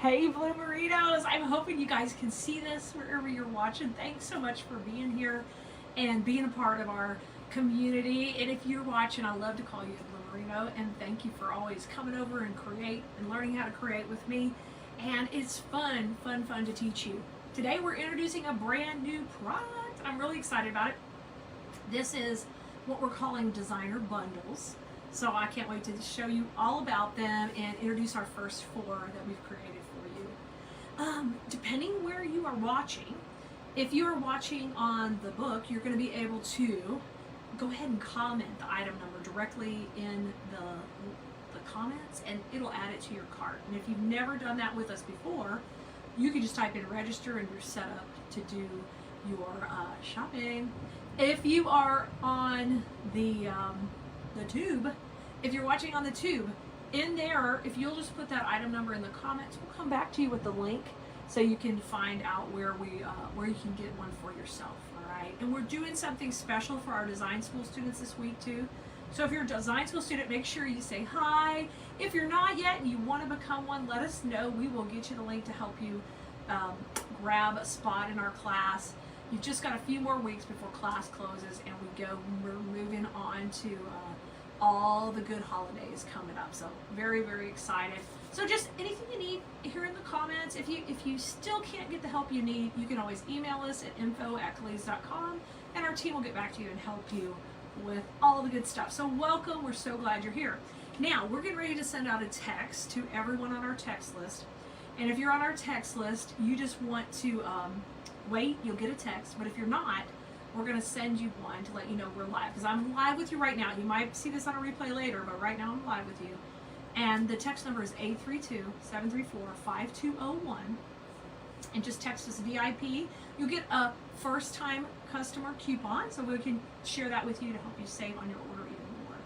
Hey Bloomeritos, I'm hoping you guys can see this wherever you're watching. Thanks so much for being here and being a part of our community. And if you're watching, I love to call you a Bloomerito, and thank you for always coming over and learning how to create with me. And it's fun to teach you. Today we're introducing a brand new product. I'm really excited about it. This is what we're calling designer bundles. So I can't wait to show you all about them and introduce our first 4 that we've created for you. Depending where you are watching, if you are watching on the book, you're going to be able to go ahead and comment the item number directly in the comments, and it'll add it to your cart. And if you've never done that with us before, you can just type in register and you're set up to do your shopping. If you are on the tube, if you're watching on the tube, in there, if you'll just put that item number in the comments, we'll come back to you with the link so you can find out where you can get one for yourself. All right, and we're doing something special for our design school students this week too. So if you're a design school student, make sure you say hi. If you're not yet and you want to become one, let us know. We will get you the link to help you grab a spot in our class. You've just got a few more weeks before class closes, and we're moving on to all the good holidays coming up. So very excited. So just anything you need here in the comments. If you still can't get the help you need, you can always email us at info@calees.com, and our team will get back to you and help you with all the good stuff. So welcome. We're so glad you're here. Now we're getting ready to send out a text to everyone on our text list. And if you're on our text list, you just want to wait, you'll get a text. But if you're not, we're going to send you one to let you know we're live. Because I'm live with you right now. You might see this on a replay later, but right now I'm live with you. And the text number is 832-734-5201. And just text us VIP. You'll get a first-time customer coupon, so we can share that with you to help you save on your order even more.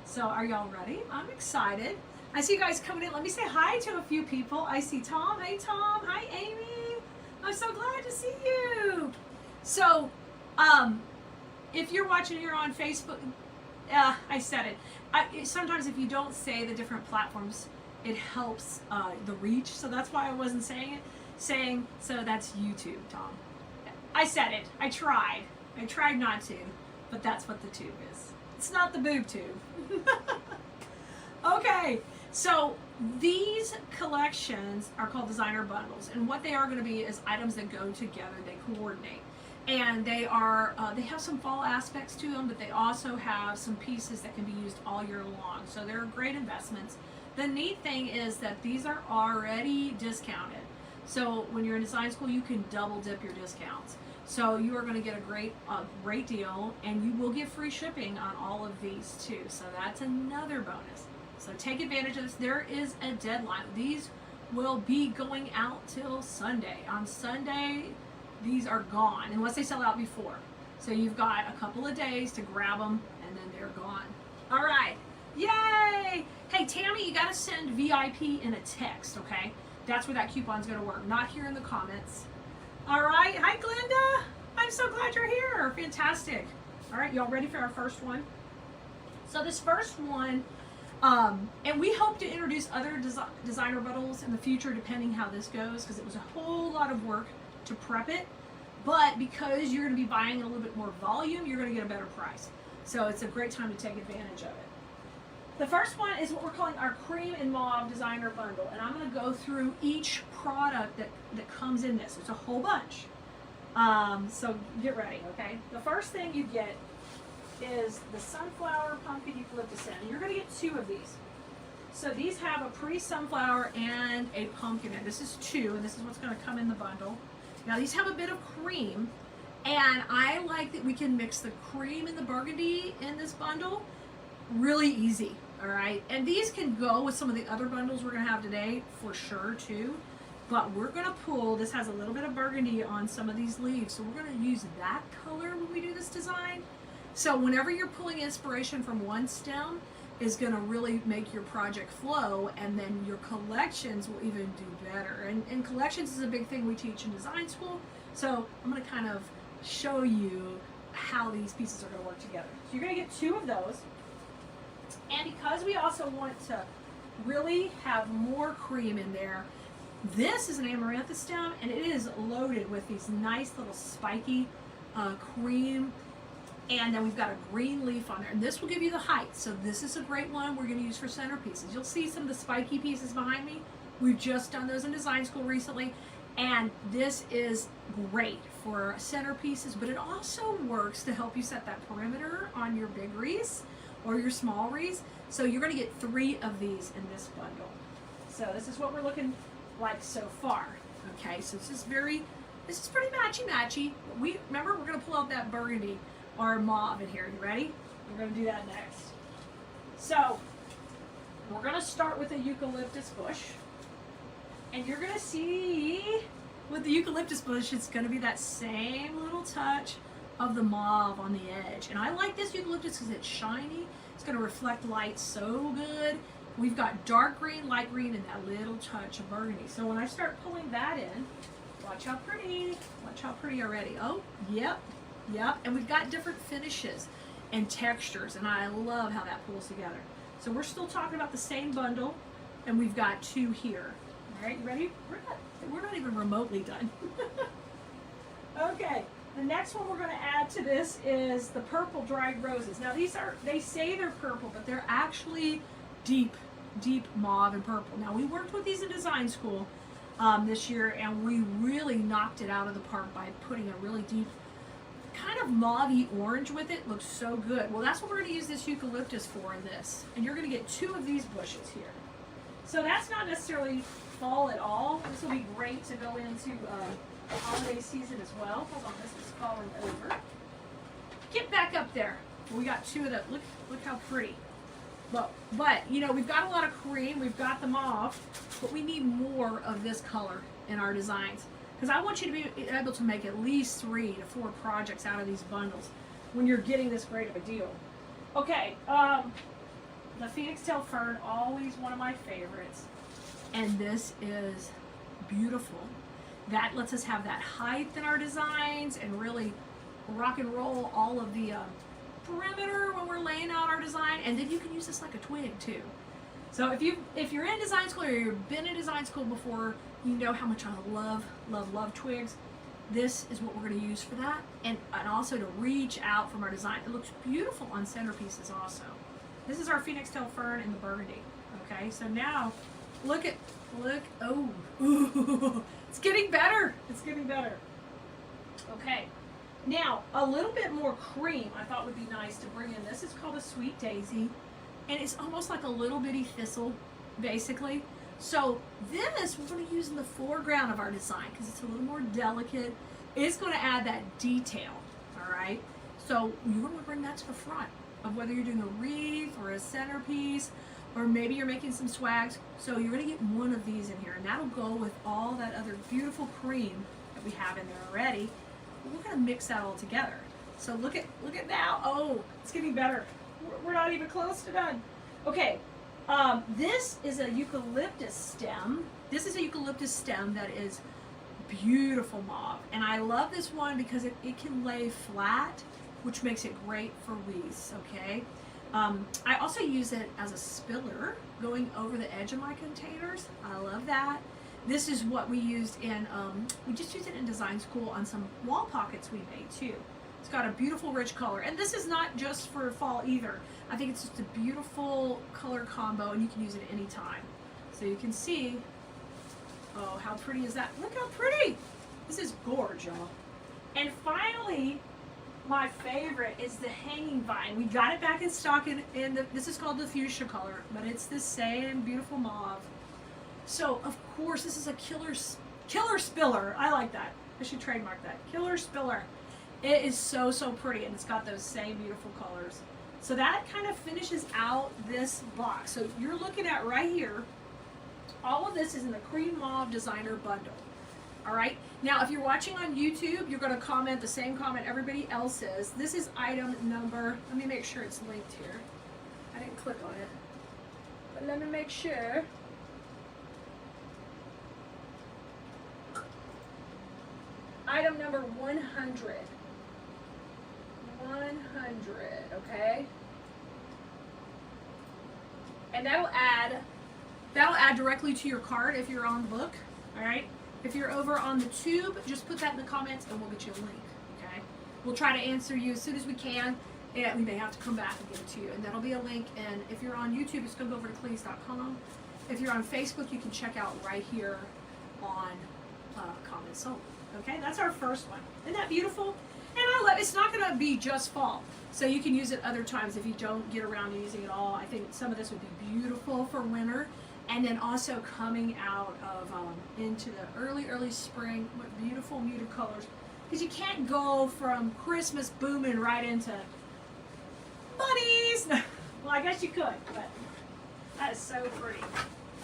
So are y'all ready? I'm excited. I see you guys coming in. Let me say hi to a few people. I see Tom. Hey, Tom. Hi, Amy. I'm so glad to see you. So, if you're watching here on Facebook, I said it. Sometimes if you don't say the different platforms, it helps the reach. So that's why I wasn't saying it. So that's YouTube, Tom. I said it. I tried. I tried not to, but that's what the tube is. It's not the boob tube. Okay, so these collections are called designer bundles, and what they are going to be is items that go together. They coordinate. And they have some fall aspects to them, but they also have some pieces that can be used all year long. So they're great investments. The neat thing is that these are already discounted. So when you're in design school, you can double dip your discounts. So you are going to get a great deal, and you will get free shipping on all of these too. So that's another bonus. So take advantage of this. There is a deadline. These will be going out till Sunday. On Sunday, these are gone unless they sell out before. So you've got a couple of days to grab them, and then they're gone. All right, yay! Hey Tammy, you got to send VIP in a text, okay? That's where that coupon's going to work, not here in the comments. All right, hi Glenda. I'm so glad you're here. Fantastic. All right, y'all ready for our first one? So this first one, and we hope to introduce other designer bundles in the future, depending how this goes, because it was a whole lot of work to prep it, but because you're going to be buying a little bit more volume, you're going to get a better price. So it's a great time to take advantage of it. The first one is what we're calling our cream and mauve designer bundle, and I'm going to go through each product that comes in this. It's a whole bunch. So get ready, okay? The first thing you get is the sunflower pumpkin eucalyptus scent, and you're going to get 2 of these. So these have a pretty sunflower and a pumpkin in. This is 2, and this is what's going to come in the bundle. Now these have a bit of cream, and I like that we can mix the cream and the burgundy in this bundle really easy, all right? And these can go with some of the other bundles we're going to have today for sure too, but we're going to pull, this has a little bit of burgundy on some of these leaves, so we're going to use that color when we do this design. So whenever you're pulling inspiration from one stem, is going to really make your project flow, and then your collections will even do better. And collections is a big thing we teach in design school, so I'm going to kind of show you how these pieces are going to work together. So you're going to get 2 of those, and because we also want to really have more cream in there, This is an amaranthus stem, and it is loaded with these nice little spiky cream. And then we've got a green leaf on there, and this will give you the height. So this is a great one we're going to use for centerpieces. You'll see some of the spiky pieces behind me. We've just done those in design school recently, and this is great for centerpieces, but it also works to help you set that perimeter on your big wreaths or your small wreaths. So you're going to get 3 of these in this bundle. So this is what we're looking like so far. Okay, so this is pretty matchy. Remember, we're going to pull out that burgundy or mauve in here. You ready? We're going to do that next. So we're going to start with a eucalyptus bush, and you're going to see with the eucalyptus bush, it's going to be that same little touch of the mauve on the edge. And I like this eucalyptus because it's shiny. It's going to reflect light so good. We've got dark green, light green, and that little touch of burgundy. So when I start pulling that in, watch how pretty. Watch how pretty already. Oh, yep. And we've got different finishes and textures, and I love how that pulls together. So we're still talking about the same bundle, and we've got 2 here. All right, you ready? We're not even remotely done. Okay, the next one we're going to add to this is the purple dried roses. Now they say they're purple, but they're actually deep mauve and purple. Now we worked with these in design school this year, and we really knocked it out of the park by putting a really deep kind of mauve-y orange with it. Looks so good. Well, that's what we're going to use this eucalyptus for in this, and you're going to get 2 of these bushes here. So that's not necessarily fall at all. This will be great to go into the holiday season as well. Hold on, this is falling over. Get back up there. We got 2 of them. Look how pretty. But you know, we've got a lot of cream, we've got the mauve, but we need more of this color in our designs, because I want you to be able to make at least 3 to 4 projects out of these bundles when you're getting this great of a deal. Okay, the Phoenix Tail Fern, always one of my favorites, and this is beautiful. That lets us have that height in our designs and really rock and roll all of the perimeter when we're laying out our design, and then you can use this like a twig too. So if you're in design school or you've been in design school before, you know how much I love twigs. This is what we're going to use for that, and also to reach out from our design. It looks beautiful on centerpieces also. This is our Phoenix Tail Fern in the burgundy. Okay, so now look, oh, ooh, it's getting better. Okay. Now, a little bit more cream I thought would be nice to bring in. This is called a sweet daisy, and it's almost like a little bitty thistle, basically. So this we're going to use in the foreground of our design because it's a little more delicate. It's going to add that detail, all right? So you want to bring that to the front of whether you're doing a wreath or a centerpiece, or maybe you're making some swags. So you're going to get 1 of these in here, and that'll go with all that other beautiful cream that we have in there already. We're going to mix that all together. So look at now. Oh, it's getting better. We're not even close to done. Okay, this is a eucalyptus stem. This is a eucalyptus stem that is beautiful mauve, and I love this one because it can lay flat, which makes it great for wreaths. Okay, I also use it as a spiller going over the edge of my containers. I love that. This is what we used in, we just used it in design school on some wall pockets we made too. It's got a beautiful rich color, and this is not just for fall either. I think it's just a beautiful color combo, and you can use it any time. So you can see, oh, how pretty is that? Look how pretty! This is gorgeous, y'all. And finally, my favorite is the hanging vine. We got it back in stock this is called the fuchsia color, but it's the same beautiful mauve. So, of course, this is a killer spiller. I like that. I should trademark that. Killer spiller. It is so pretty, and it's got those same beautiful colors. So that kind of finishes out this box. So you're looking at right here, all of this is in the Cream Mauve Designer Bundle. All right? Now, if you're watching on YouTube, you're going to comment the same comment everybody else is. This is item number, let me make sure it's linked here. I didn't click on it. But let me make sure. Item number 100. 100, okay? And that'll add directly to your cart if you're on the book, All right. If you're over on the tube, just put that in the comments and we'll get you a link. Okay. We'll try to answer you as soon as we can, and we may have to come back and give it to you. And that'll be a link. And if you're on YouTube, just go over to cleese.com. If you're on Facebook, you can check out right here on comments only. Okay, that's our first one. Isn't that beautiful? And I love it's not going to be just fall, so you can use it other times if you don't get around to using it all. I think some of this would be beautiful for winter, and then also coming out of into the early spring with beautiful muted colors, because you can't go from Christmas booming right into bunnies. Well, I guess you could, but that is so pretty.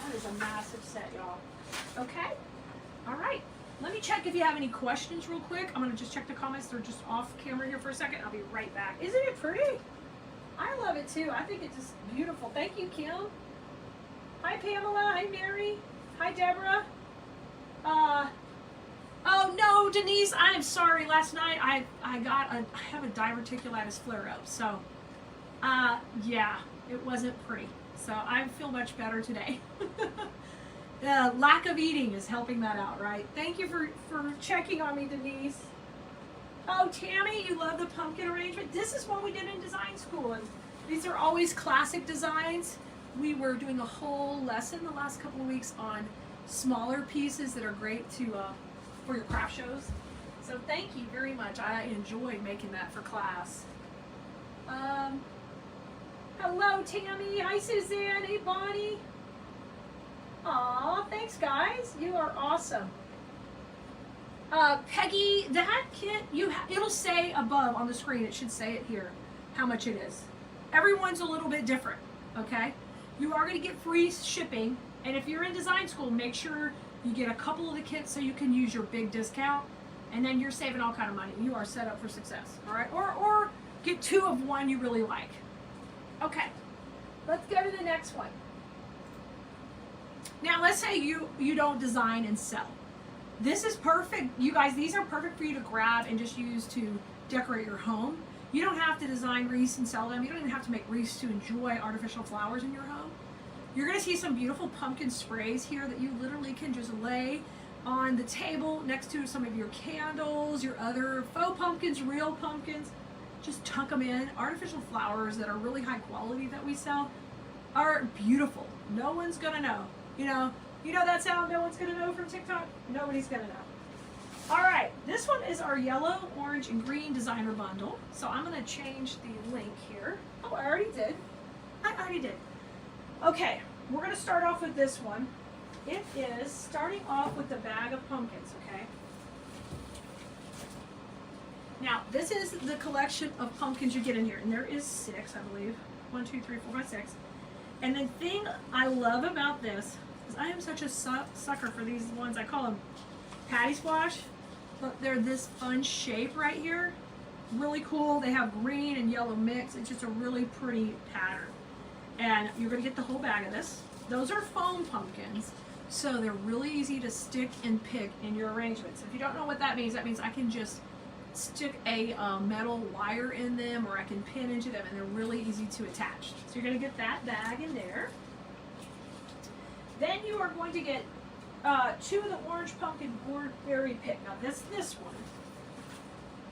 That is a massive set, y'all. Okay, all right. Let me check if you have any questions real quick. I'm going to just check the comments. They're just off camera here for a second. I'll be right back. Isn't it pretty? I love it too. I think it's just beautiful. Thank you, Kim. Hi, Pamela. Hi, Mary. Hi, Deborah. Oh, no, Denise. I am sorry. Last night I have a diverticulitis flare-up. So, yeah, it wasn't pretty. So I feel much better today. Lack of eating is helping that out, right? Thank you for checking on me, Denise. Oh, Tammy, you love the pumpkin arrangement. This is what we did in design school, and these are always classic designs. We were doing a whole lesson the last couple of weeks on smaller pieces that are great to for your craft shows. So thank you very much. I enjoyed making that for class. Hello, Tammy. Hi, Suzanne. Hey, Bonnie. Aw, thanks, guys. You are awesome. Peggy, that kit, it'll say above on the screen, it should say it here, how much it is. Everyone's a little bit different, okay? You are going to get free shipping, and if you're in design school, make sure you get a couple of the kits so you can use your big discount, and then you're saving all kind of money. You are set up for success, all right? Or get 2 of one you really like. Okay, let's go to the next one. Now, let's say you don't design and sell. This is perfect. You guys, these are perfect for you to grab and just use to decorate your home. You don't have to design wreaths and sell them. You don't even have to make wreaths to enjoy artificial flowers in your home. You're going to see some beautiful pumpkin sprays here that you literally can just lay on the table next to some of your candles, your other faux pumpkins, real pumpkins. Just tuck them in. Artificial flowers that are really high quality that we sell are beautiful. No one's going to know. You know that sound no one's going to know from TikTok? Nobody's going to know. All right, this one is our yellow, orange, and green designer bundle. So I'm going to change the link here. Oh, I already did. Okay, we're going to start off with this one. It is starting off with the bag of pumpkins, okay? Now, this is the collection of pumpkins you get in here, and there is 6, I believe. 1, 2, 3, 4, 5, 6. And the thing I love about this is I am such a sucker for these ones. I call them patty squash, but they're this fun shape right here. Really cool. They have green and yellow mix. It's just a really pretty pattern. And you're going to get the whole bag of this. Those are foam pumpkins, so they're really easy to stick and pick in your arrangements. If you don't know what that means I can just stick a metal wire in them, or I can pin into them, and they're really easy to attach. So you're going to get that bag in there. Then you are going to get 2 of the orange pumpkin gourd berry pick. Now this one.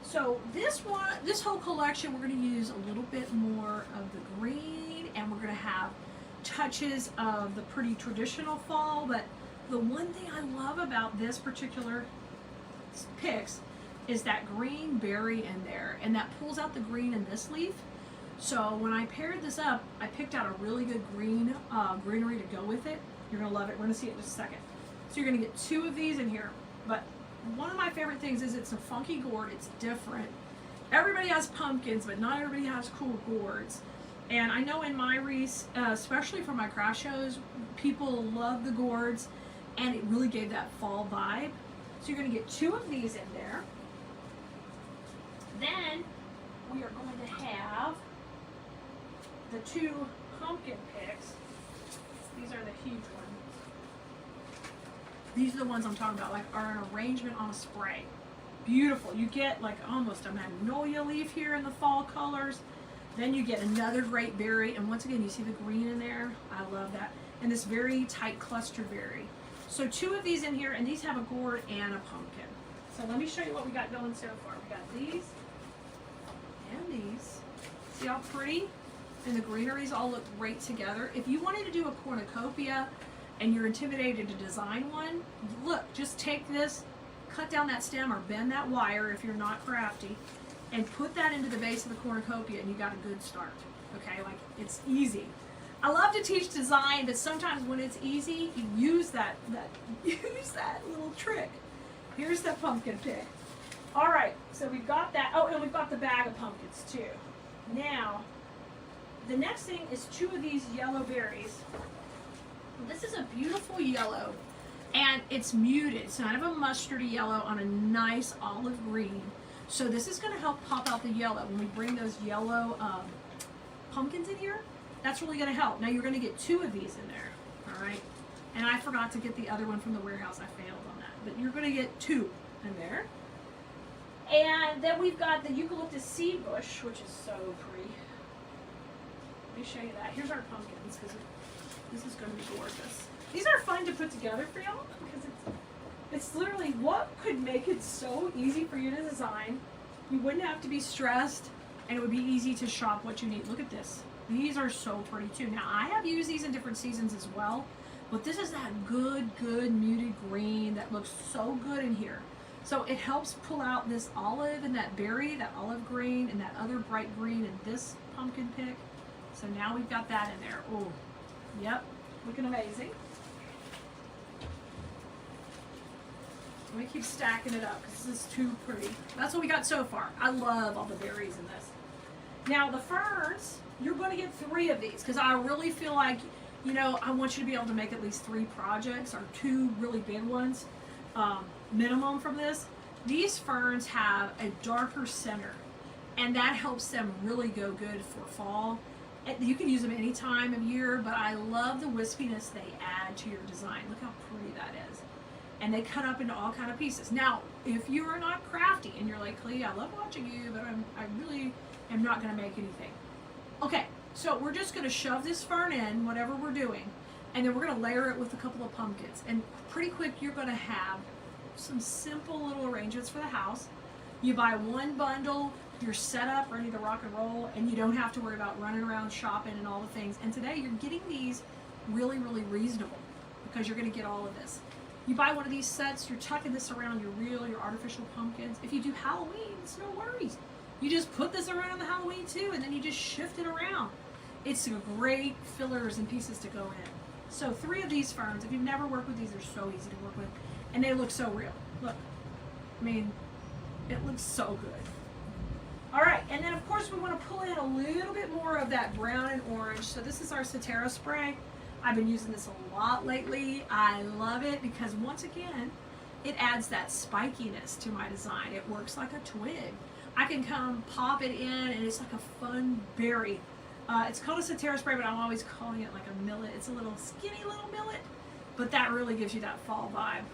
So this whole collection, we're going to use a little bit more of the green, and we're going to have touches of the pretty traditional fall. But the one thing I love about this particular picks is that green berry in there, and that pulls out the green in this leaf. So when I paired this up, I picked out a really good green greenery to go with it. You're gonna love it. We're gonna see it in just a second. So you're gonna get 2 of these in here. But one of my favorite things is it's a funky gourd. It's different. Everybody has pumpkins, but not everybody has cool gourds. And I know in my wreaths, especially for my craft shows, people love the gourds, and it really gave that fall vibe. So you're gonna get 2 of these in there. Then we are going to have the 2 pumpkin picks. These are the huge ones. These are the ones I'm talking about, like are an arrangement on a spray. Beautiful. You get like almost a magnolia leaf here in the fall colors. Then you get another great berry, and once again you see the green in there. I love that. And this very tight cluster berry. So 2 of these in here, and these have a gourd and a pumpkin. So let me show you what we got going so far. We got these and these. See how pretty? And the greeneries all look great together. If you wanted to do a cornucopia and you're intimidated to design one, look, just take this, cut down that stem or bend that wire if you're not crafty, and put that into the base of the cornucopia and you got a good start. Okay, like it's easy. I love to teach design, but sometimes when it's easy, you use that little trick. Here's that pumpkin pick. All right, so we've got that. Oh, and we've got the bag of pumpkins too. Now, the next thing is 2 of these yellow berries. This is a beautiful yellow, and it's muted. It's kind of a mustardy yellow on a nice olive green. So this is going to help pop out the yellow. When we bring those yellow pumpkins in here, that's really going to help. Now you're going to get 2 of these in there, all right? And I forgot to get the other one from the warehouse. I failed on that. But you're going to get 2 in there. And then we've got the eucalyptus seed bush, which is so pretty. Let me show you that. Here's our pumpkins, because this is going to be gorgeous. These are fun to put together for y'all, because it's literally what could make it so easy for you to design. You wouldn't have to be stressed, and it would be easy to shop what you need. Look at this. These are so pretty too. Now I have used these in different seasons as well, but this is that good muted green that looks so good in here. So it helps pull out this olive and that berry, that olive green, and that other bright green in this pumpkin pick. So now we've got that in there. Oh, yep, looking amazing. Let me keep stacking it up because this is too pretty. That's what we got so far. I love all the berries in this. Now the ferns, you're going to get 3 of these because I really feel like, you know, I want you to be able to make at least 3 projects or 2 really big ones minimum from this. These ferns have a darker center, and that helps them really go good for fall. You can use them any time of year, but I love the wispiness they add to your design. Look how pretty that is. And they cut up into all kind of pieces. Now, if you are not crafty and you're like, Clea, I love watching you, but I really am not going to make anything. Okay, so we're just going to shove this fern in, whatever we're doing, and then we're going to layer it with a couple of pumpkins. And pretty quick, you're going to have some simple little arrangements for the house. You buy 1 bundle, you're set up, ready to rock and roll, and you don't have to worry about running around shopping and all the things. And today, you're getting these really reasonable because you're going to get all of this. You buy one of these sets, you're tucking this around your artificial pumpkins. If you do Halloween, it's no worries. You just put this around the Halloween too, and then you just shift it around. It's great fillers and pieces to go in. So 3 of these ferns, if you've never worked with these, they're so easy to work with. And they look so real. Look, I mean, it looks so good. All right, and then of course we want to pull in a little bit more of that brown and orange. So this is our Cetera spray. I've been using this a lot lately. I love it because once again, it adds that spikiness to my design. It works like a twig. I can come pop it in and it's like a fun berry. It's called a Cetera spray, but I'm always calling it like a millet. It's a little skinny little millet, but that really gives you that fall vibe.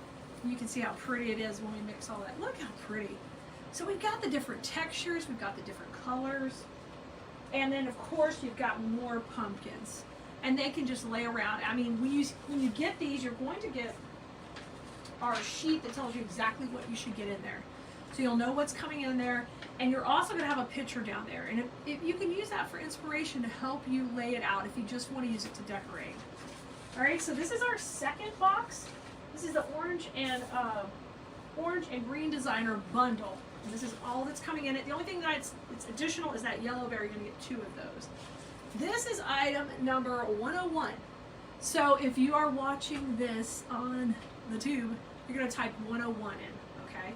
You can see how pretty it is when we mix all that. Look how pretty. So we've got the different textures, we've got the different colors, and then of course you've got more pumpkins. And they can just lay around. I mean, when you get these, you're going to get our sheet that tells you exactly what you should get in there. So you'll know what's coming in there, and you're also going to have a picture down there. And if you can use that for inspiration to help you lay it out if you just want to use it to decorate. All right, so this is our second box. This is the orange and green designer bundle. And this is all that's coming in it. The only thing that it's additional is that yellow berry. You're going to get 2 of those. This is item number 101. So if you are watching this on the tube, you're going to type 101 in, okay?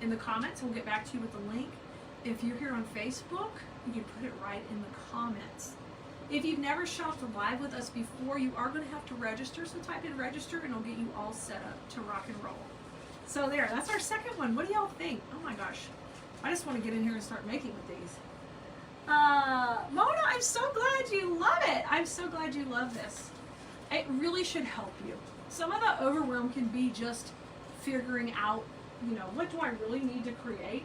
In the comments, we'll get back to you with the link. If you're here on Facebook, you can put it right in the comments. If you've never shopped live with us before, you are going to have to register. So type in register and it'll get you all set up to rock and roll. So there, that's our second one. What do y'all think? Oh my gosh. I just want to get in here and start making with these. Mona, I'm so glad you love it. I'm so glad you love this. It really should help you. Some of the overwhelm can be just figuring out, you know, what do I really need to create?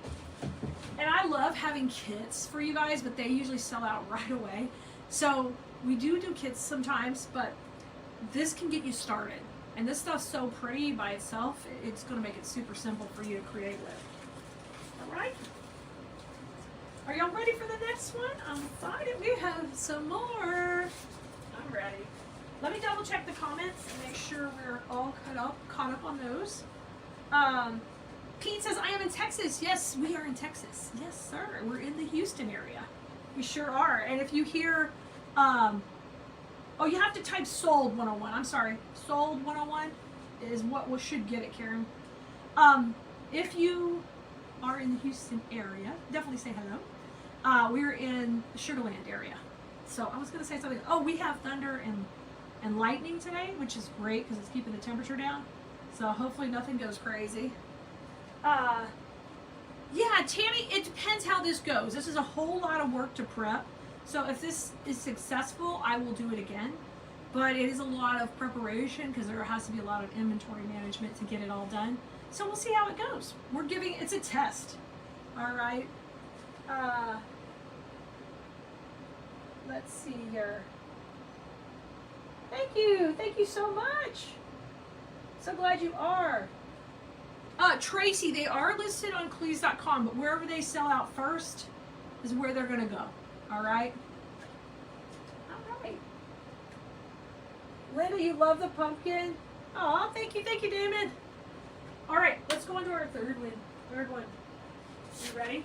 And I love having kits for you guys, but they usually sell out right away. So we do kits sometimes, but this can get you started. And this stuff's so pretty by itself, it's going to make it super simple for you to create with. All right? Are y'all ready for the next one? I'm excited. We have some more. I'm ready. Let me double check the comments and make sure we're all caught up on those. Pete says, I am in Texas. Yes, we are in Texas. Yes, sir. We're in the Houston area. We sure are. And if you hear, oh, you have to type sold 101. I'm sorry. Sold 101 is what we should get it, Karen. If you are in the Houston area, definitely say hello. We're in the Sugar Land area. So I was going to say something. Oh, we have thunder and lightning today, which is great because it's keeping the temperature down. So hopefully nothing goes crazy. Yeah, Tammy, it depends how this goes. This is a whole lot of work to prep. So if this is successful, I will do it again. But it is a lot of preparation because there has to be a lot of inventory management to get it all done. So we'll see how it goes. It's a test. All right. Let's see here. Thank you so much. So glad you are. Tracy, they are listed on Cleese.com, but wherever they sell out first is where they're gonna go. All right. All right. Linda, you love the pumpkin. Oh, thank you, Damon. All right, let's go into our third one. You ready?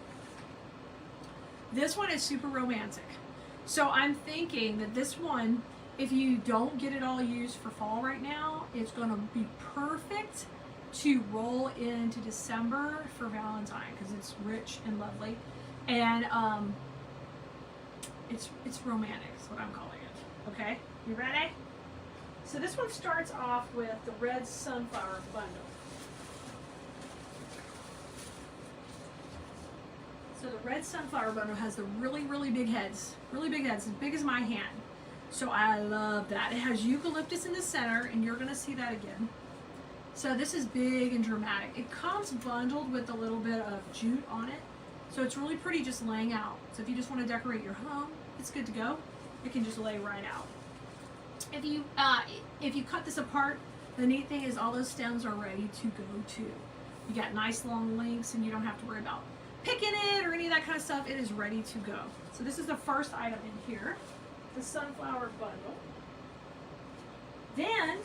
This one is super romantic. So I'm thinking that this one, if you don't get it all used for fall right now, it's going to be perfect to roll into December for Valentine because it's rich and lovely. And it's romantic is what I'm calling it. Okay, you ready? So this one starts off with the red sunflower bundle. So the red sunflower bundle has the really big heads, as big as my hand. So I love that. It has eucalyptus in the center, and you're gonna see that again. So this is big and dramatic. It comes bundled with a little bit of jute on it. So it's really pretty just laying out. So if you just wanna decorate your home, it's good to go. It can just lay right out. If you cut this apart, the neat thing is all those stems are ready to go too. You got nice long links and you don't have to worry about picking it or any of that kind of stuff. It is ready to go. So this is the first item in here, the sunflower bundle. Then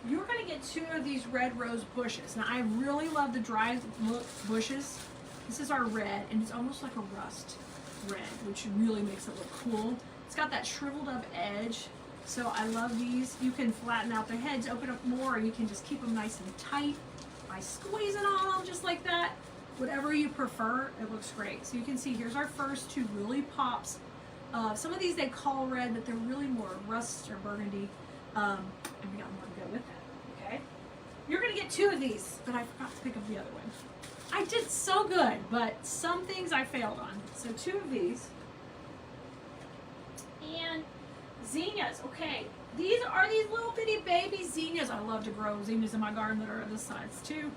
you're going to get 2 of these red rose bushes. Now I really love the dry look bushes. This is our red, and it's almost like a rust red, which really makes it look cool. It's got that shriveled up edge, so I love these. You can flatten out the heads, open up more, or you can just keep them nice and tight by squeezing on them just like that. Whatever you prefer, it looks great. So you can see here's our first 2 really pops. Some of these they call red, but they're really more rust or burgundy. And we got more to go with that, okay? You're gonna get 2 of these, but I forgot to pick up the other one. I did so good, but some things I failed on. So 2 of these. And zinnias, okay. These are these little bitty baby zinnias. I love to grow zinnias in my garden that are this size too.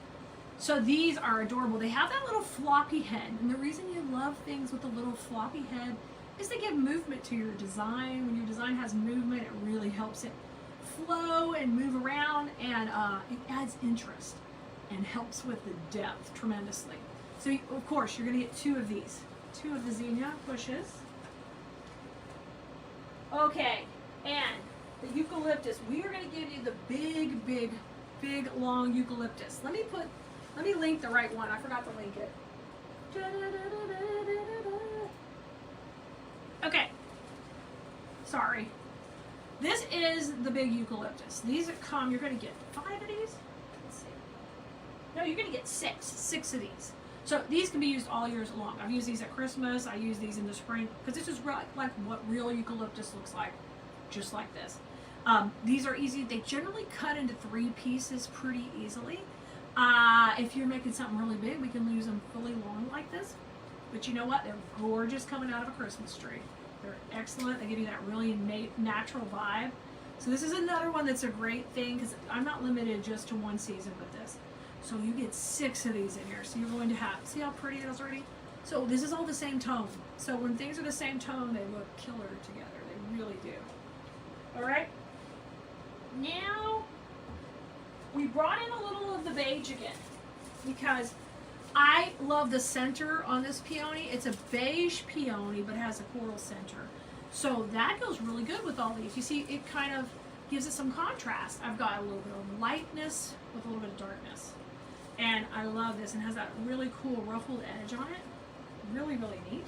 So these are adorable. They have that little floppy head. And the reason you love things with a little floppy head is they give movement to your design. When your design has movement, it really helps it flow and move around, and it adds interest and helps with the depth tremendously. So of course you're gonna get 2 of these. 2 of the zinnia bushes. Okay, and the eucalyptus. We are going to give you the big, long eucalyptus. Let me link the right one. I forgot to link it. Okay. Sorry. This is the big eucalyptus. These come, you're going to get 5 of these. Let's see. No, you're going to get 6 of these. So these can be used all years long. I've used these at Christmas. I use these in the spring because this is like what real eucalyptus looks like, just like this. These are easy. They generally cut into 3 pieces pretty easily. If you're making something really big, we can use them fully long like this. But you know what? They're gorgeous coming out of a Christmas tree. They're excellent. They give you that really natural vibe. So this is another one that's a great thing because I'm not limited just to one season with this. So you get 6 of these in here. So you're going to have, see how pretty it is already? So this is all the same tone. So when things are the same tone, they look killer together. They really do. All right? Now, we brought in a little of the beige again because I love the center on this peony. It's a beige peony, but has a coral center. So that goes really good with all these. You see, it kind of gives it some contrast. I've got a little bit of lightness with a little bit of darkness. And I love this, and has that really cool ruffled edge on it. Really, really neat.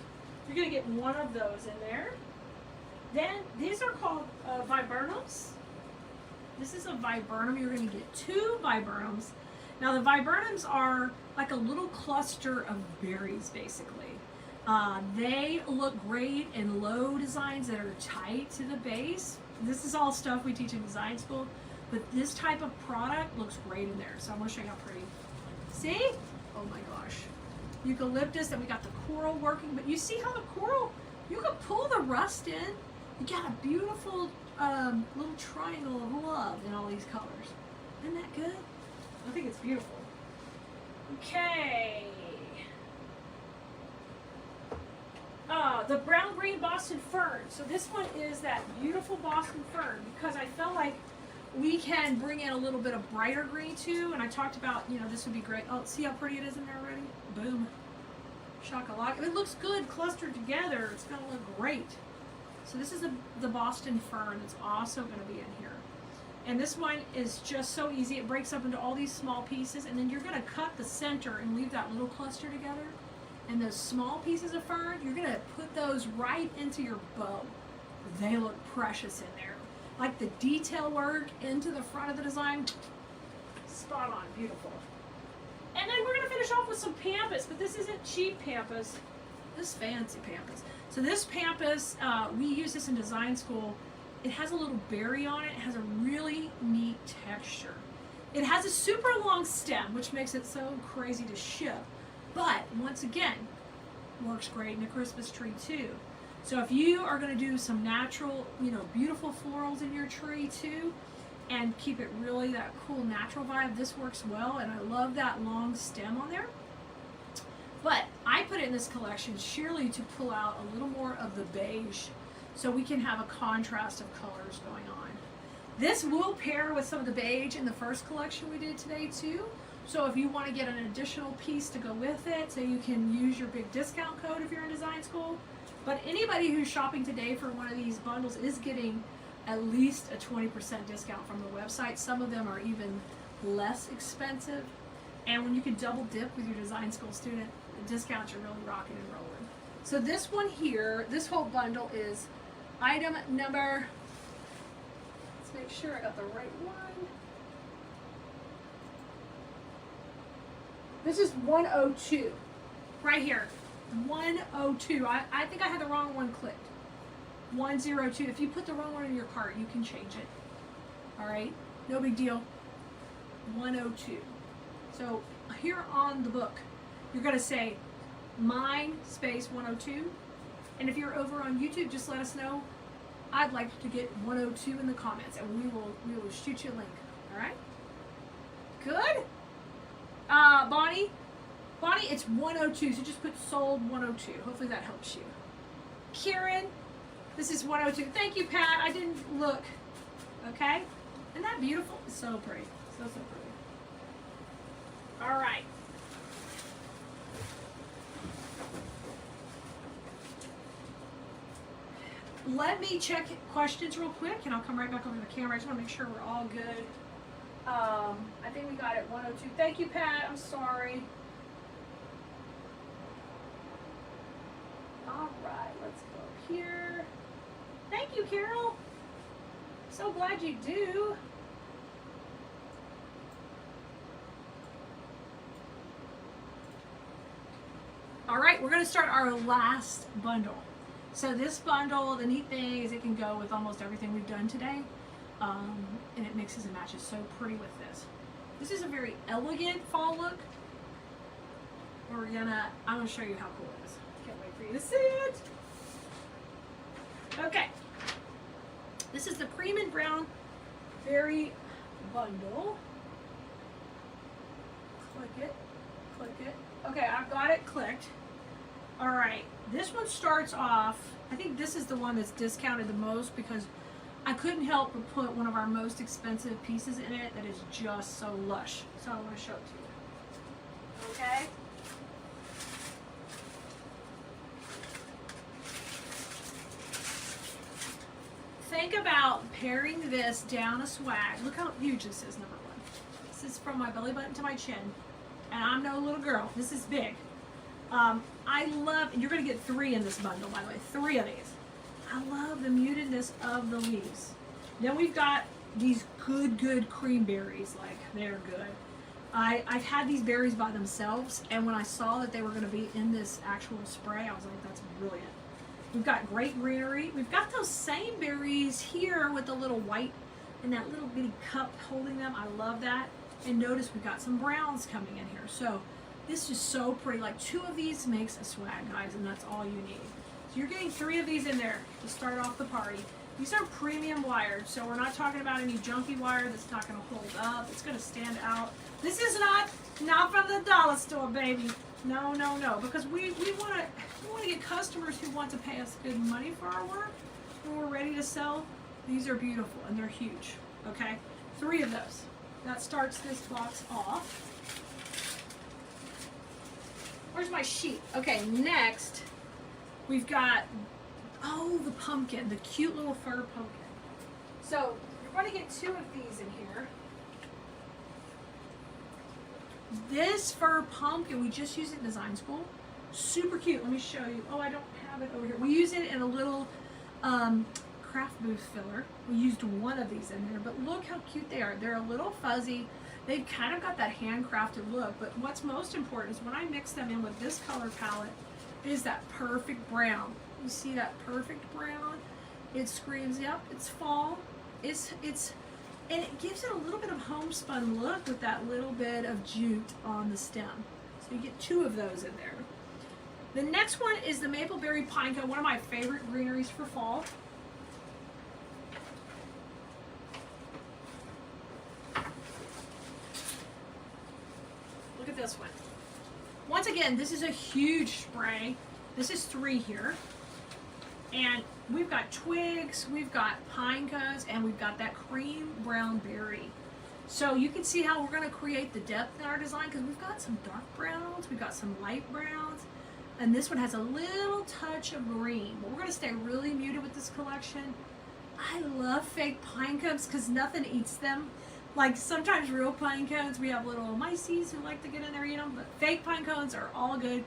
You're gonna get one of those in there. Then, these are called viburnums. This is a viburnum. You're gonna get 2 viburnums. Now the viburnums are like a little cluster of berries, basically. They look great in low designs that are tight to the base. This is all stuff we teach in design school, but this type of product looks great in there. So I'm gonna show you how pretty. See? Oh my gosh. Eucalyptus, and we got the coral working, but you see how the coral, you can pull the rust in. You got a beautiful little triangle of love in all these colors. Isn't that good? I think it's beautiful. Okay. The brown green Boston fern. So this one is that beautiful Boston fern because I felt like we can bring in a little bit of brighter green too. And I talked about, you know, this would be great. Oh, see how pretty it is in there already? Boom. Shock-a-lock. It looks good clustered together. It's gonna look great. So this is the Boston fern that's also going to be in here. And this one is just so easy. It breaks up into all these small pieces, and then you're going to cut the center and leave that little cluster together. And those small pieces of fern, you're going to put those right into your bow. They look precious in there. Like the detail work into the front of the design, spot on, beautiful. And then we're going to finish off with some pampas, but this isn't cheap pampas. This is fancy pampas. So this pampas, we use this in design school. It has a little berry on it. It has a really neat texture. It has a super long stem, which makes it so crazy to ship. But once again, works great in a Christmas tree too. So if you are going to do some natural, you know, beautiful florals in your tree too, and keep it really that cool natural vibe, this works well. And I love that long stem on there. But I put it in this collection sheerly to pull out a little more of the beige so we can have a contrast of colors going on. This will pair with some of the beige in the first collection we did today too. So if you want to get an additional piece to go with it, so you can use your big discount code if you're in design school. But anybody who's shopping today for one of these bundles is getting at least a 20% discount from the website. Some of them are even less expensive. And when you can double dip with your design school student, the discounts are really rocking and rolling. So this one here, this whole bundle is item number, let's make sure I got the right one. This is 102, right here, 102. I think I had the wrong one clicked. 102. If you put the wrong one in your cart, you can change it. All right, no big deal. 102. So here on the book, you're going to say mine space 102. And if you're over on YouTube, just let us know. I'd like to get 102 in the comments, and we will shoot you a link. All right? Good? Bonnie, it's 102, so just put sold 102. Hopefully that helps you. Karen, this is 102. Thank you, Pat. I didn't look. Okay? Isn't that beautiful? It's so pretty. So pretty. All right. Let me check questions real quick, and I'll come right back over the camera. I just want to make sure we're all good. I think we got it 102. Thank you, Pat. I'm sorry. All right, let's go up here. Thank you, Carol. So glad you do. All right, we're going to start our last bundle. So this bundle, the neat thing is it can go with almost everything we've done today. And it mixes and matches so pretty with this. This is a very elegant fall look. I'm gonna show you how cool it is. Can't wait for you to see it. Okay. This is the cream and brown berry bundle. Click it. Okay, I've got it clicked. All right, this one starts off, I think this is the one that's discounted the most because I couldn't help but put one of our most expensive pieces in it that is just so lush. So I want to show it to you. Okay? Think about paring this down a swag. Look how huge this is, number one. This is from my belly button to my chin. And I'm no little girl. This is big. I love, and you're going to get 3 in this bundle, by the way. 3 of these. I love the mutedness of the leaves. Then we've got these good cream berries. Like, they're good. I've had these berries by themselves, and when I saw that they were going to be in this actual spray, I was like, that's brilliant. We've got great greenery. We've got those same berries here with the little white and that little bitty cup holding them. I love that. And notice we've got some browns coming in here. So this is so pretty. Like 2 of these makes a swag, guys, and that's all you need. So you're getting 3 of these in there to start off the party. These are premium wired, so we're not talking about any junky wire that's not going to hold up. It's going to stand out. This is not from the dollar store, baby. No, because we want to get customers who want to pay us good money for our work when we're ready to sell. These are beautiful and they're huge. Okay, 3 of those. That starts this box off. Where's my sheet? Okay, next we've got, oh, the pumpkin, the cute little fur pumpkin. So you're going to get 2 of these in here. This fur pumpkin, we just used it in design school. Super cute. Let me show you. Oh, I don't have it over here. We use it in a little craft booth filler. We used 1 of these in there, but look how cute they are. They're a little fuzzy. They've kind of got that handcrafted look, but what's most important is when I mix them in with this color palette is that perfect brown. You see that perfect brown? It screams, yep, it's fall. And it gives it a little bit of homespun look with that little bit of jute on the stem. So you get 2 of those in there. The next one is the Mapleberry Pineco, one of my favorite greeneries for fall. Look at this one. Once again, this is a huge spray. This is 3 here. And we've got twigs, we've got pine cones, and we've got that cream brown berry. So you can see how we're going to create the depth in our design because we've got some dark browns, we've got some light browns, and this one has a little touch of green. But we're going to stay really muted with this collection. I love fake pine cones because nothing eats them. Like sometimes real pine cones, we have little mices who like to get in there and eat them, but fake pine cones are all good.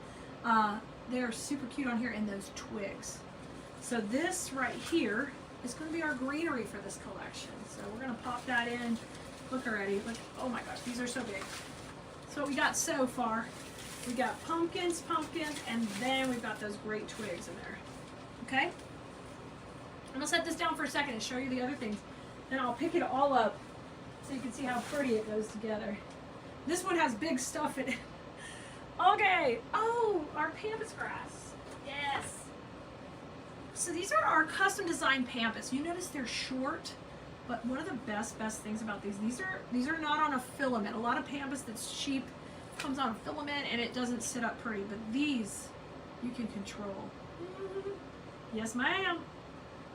They're super cute on here, and those twigs. So this right here is going to be our greenery for this collection. So we're going to pop that in. Look already. Look, oh my gosh, these are so big. So what we got so far, we got pumpkins, and then we've got those great twigs in there. Okay? I'm going to set this down for a second and show you the other things. Then I'll pick it all up so you can see how pretty it goes together. This one has big stuff in it. Okay. Oh, our pampas grass. Yes. So these are our custom designed pampas. You notice they're short, but one of the best things about these are not on a filament. A lot of pampas that's cheap comes on a filament and it doesn't sit up pretty, but these you can control. Yes, ma'am.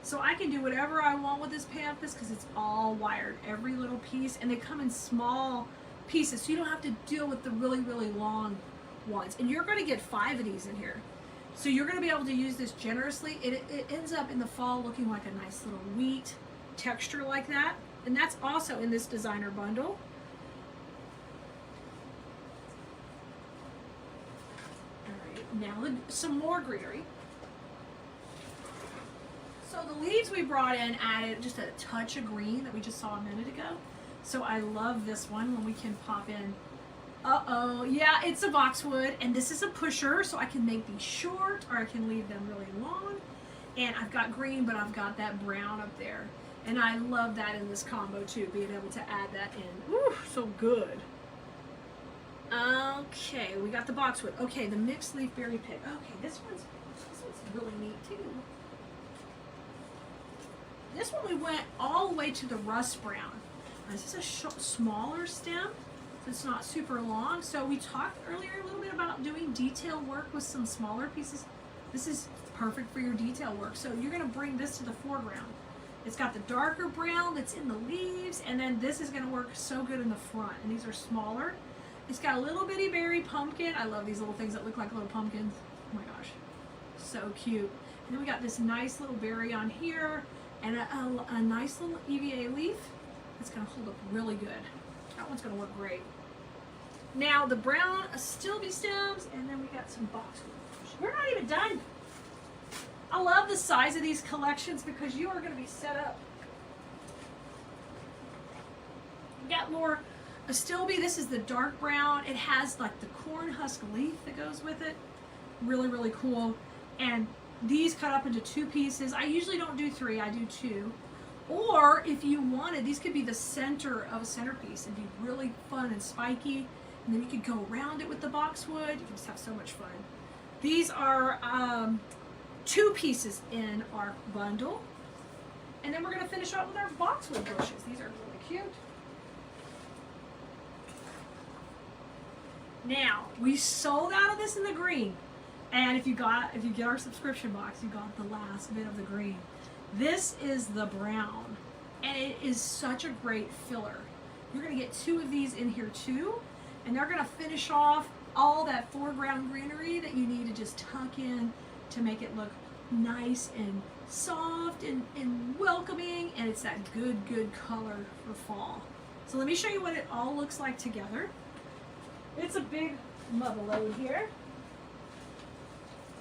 So I can do whatever I want with this pampas because it's all wired, every little piece, and they come in small pieces, so you don't have to deal with the really long ones. And you're going to get 5 of these in here. So you're going to be able to use this generously. It ends up in the fall looking like a nice little wheat texture like that. And that's also in this designer bundle. All right, now some more greenery. So the leaves we brought in added just a touch of green that we just saw a minute ago. So I love this one when we can pop in. Uh-oh, yeah, it's a boxwood, and this is a pusher, so I can make these short, or I can leave them really long. And I've got green, but I've got that brown up there. And I love that in this combo, too, being able to add that in. Ooh, so good. Okay, we got the boxwood. Okay, the mixed leaf berry pig. Okay, this one's really neat, too. This one we went all the way to the rust brown. This is a smaller stem. It's not super long. So we talked earlier a little bit about doing detail work with some smaller pieces. This is perfect for your detail work. So you're going to bring this to the foreground. It's got the darker brown that's in the leaves, and then this is going to work so good in the front. And these are smaller. It's got a little bitty berry pumpkin. I love these little things that look like little pumpkins. Oh my gosh, so cute. And then we got this nice little berry on here, and a nice little EVA leaf. It's going to hold up really good. That one's going to work great. Now the brown stilby stems, and then we got some boxwood. We're not even done. I love the size of these collections because you are going to be set up. We got more Astilbe. This is the dark brown. It has like the corn husk leaf that goes with it. Really, really cool. And these cut up into 2 pieces. I usually don't do 3, I do 2. Or if you wanted, these could be the center of a centerpiece and be really fun and spiky. And then you could go around it with the boxwood. You can just have so much fun. These are 2 pieces in our bundle. And then we're going to finish off with our boxwood bushes. These are really cute. Now, we sold out of this in the green. And if you get our subscription box, you got the last bit of the green. This is the brown. And it is such a great filler. You're going to get 2 of these in here too. And they're going to finish off all that foreground greenery that you need to just tuck in to make it look nice and soft and welcoming, and it's that good color for fall. So let me show you what it all looks like together. It's a big mother load here,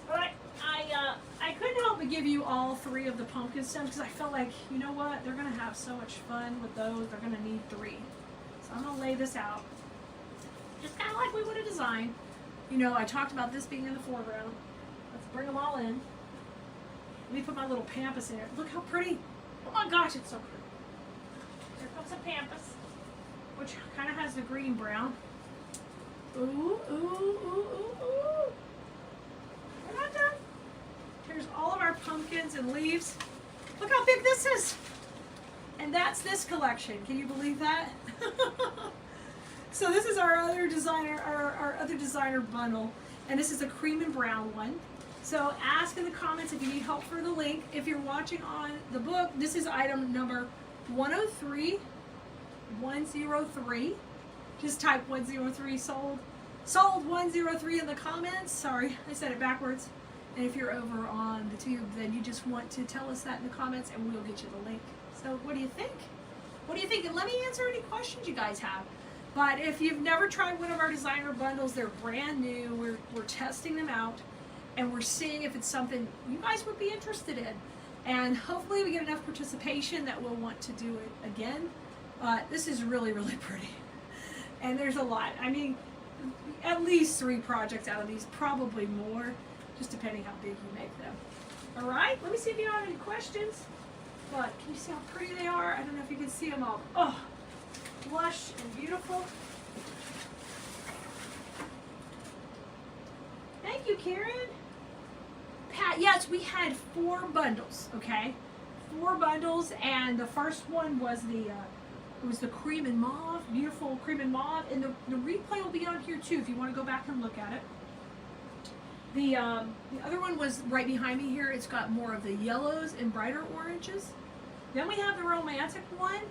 but I couldn't help but give you all 3 of the pumpkin stems because I felt like, you know what, they're going to have so much fun with those. They're going to need 3. So I'm going to lay this out just kind of like we would have designed. You know, I talked about this being in the foreground. Let's bring them all in. Let me put my little pampas in there. Look how pretty. Oh my gosh, it's so pretty. Here comes a pampas, which kind of has the green brown. Ooh, ooh, ooh, ooh, ooh. We're not done. Here's all of our pumpkins and leaves. Look how big this is. And that's this collection. Can you believe that? So this is our other designer, our other designer bundle, and this is a cream and brown one. So ask in the comments if you need help for the link. If you're watching on the book, this is item number 103. Just type 103 sold. Sold 103 in the comments. Sorry, I said it backwards. And if you're over on the tube, then you just want to tell us that in the comments and we'll get you the link. So what do you think? What do you think? And let me answer any questions you guys have. But if you've never tried one of our designer bundles, they're brand new. We're testing them out, and we're seeing if it's something you guys would be interested in. And hopefully we get enough participation that we'll want to do it again. This is really, really pretty. And there's a lot. I mean, at least 3 projects out of these, probably more, just depending how big you make them. All right, let me see if you have any questions. But can you see how pretty they are? I don't know if you can see them all. Oh, lush and beautiful. Thank you, Karen. Pat, yes, we had 4 bundles, okay? 4 bundles, and the first one was the cream and mauve, beautiful cream and mauve, and the replay will be on here too if you want to go back and look at it. The other one was right behind me here. It's got more of the yellows and brighter oranges. Then we have the romantic one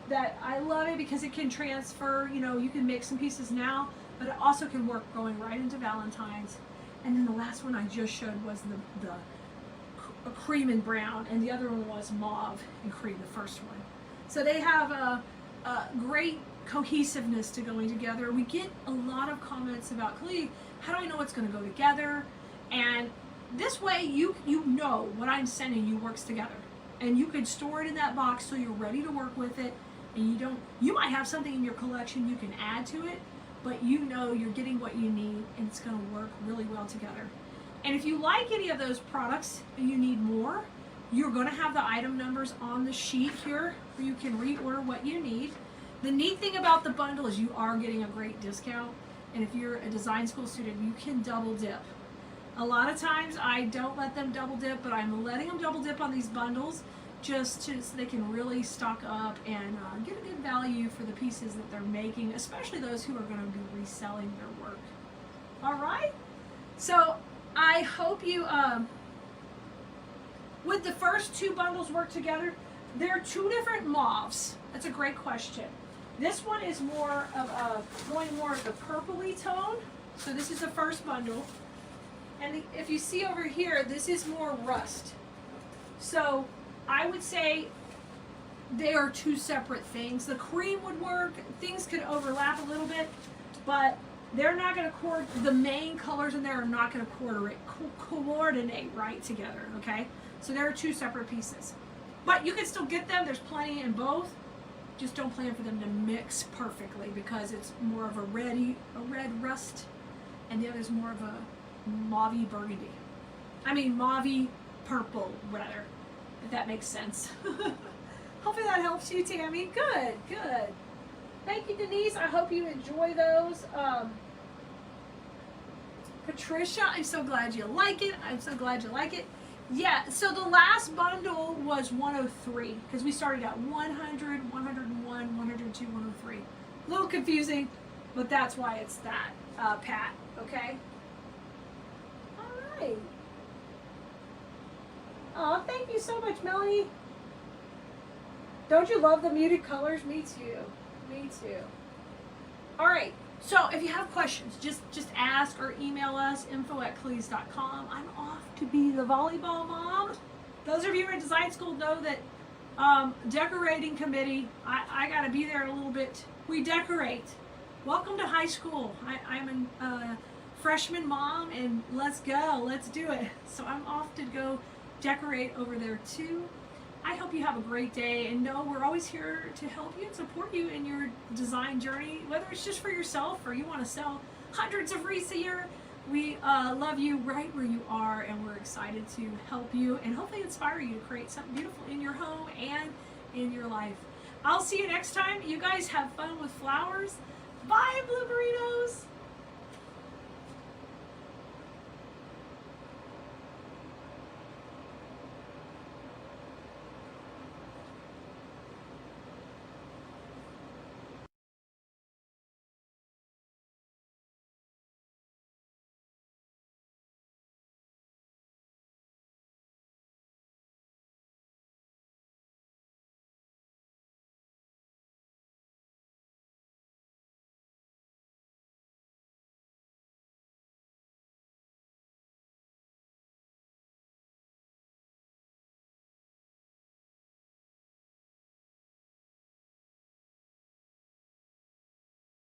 that I love it because it can transfer, you know, you can make some pieces now, but it also can work going right into Valentine's. And then the last one I just showed was the cream and brown, and the other one was mauve and cream, the first one. So they have a great cohesiveness to going together. We get a lot of comments about, Khalid, how do I know it's going to go together? And this way you know what I'm sending you works together. And you could store it in that box so you're ready to work with it. And you might have something in your collection you can add to it, but you know you're getting what you need and it's going to work really well together. And if you like any of those products and you need more, you're going to have the item numbers on the sheet here where you can reorder what you need. The neat thing about the bundle is you are getting a great discount. And if you're a design school student, you can double dip. A lot of times I don't let them double dip, but I'm letting them double dip on these bundles just so they can really stock up and get a good value for the pieces that they're making, especially those who are going to be reselling their work. All right? So I hope you, would the first 2 bundles work together? there are two different mauves. That's a great question. This one is more of a, going more of the purpley tone. So this is the first bundle. And if you see over here, this is more rust. So I would say they are two separate things. The cream would work. Things could overlap a little bit, but they're not going to the main colors in there are not going to coordinate right together, okay? So there are two separate pieces. But you can still get them. There's plenty in both. Just don't plan for them to mix perfectly because it's more of a red rust, and the other is more of a mauve burgundy. I mean mauve purple, rather, if that makes sense. Hopefully that helps you, Tammy. Good, good. Thank you, Denise. I hope you enjoy those. Patricia, I'm so glad you like it. I'm so glad you like it. Yeah, so the last bundle was 103 because we started at 100, 101, 102, 103. A little confusing, but that's why it's that, Pat, okay? All right. Oh, thank you so much, Melanie. Don't you love the muted colors? Me too. Me too. All right. So if you have questions, just ask or email us, info@cleese.com. I'm off to be the volleyball mom. Those of you in design school know that decorating committee, I got to be there a little bit. We decorate. Welcome to high school. I'm a freshman mom, and let's go. Let's do it. So I'm off to go decorate over there too. I hope you have a great day, and know we're always here to help you and support you in your design journey, whether it's just for yourself or you want to sell hundreds of wreaths a year. We love you right where you are, and we're excited to help you and hopefully inspire you to create something beautiful in your home and in your life. I'll see you next time. You guys have fun with flowers. Bye, Blue Burritos.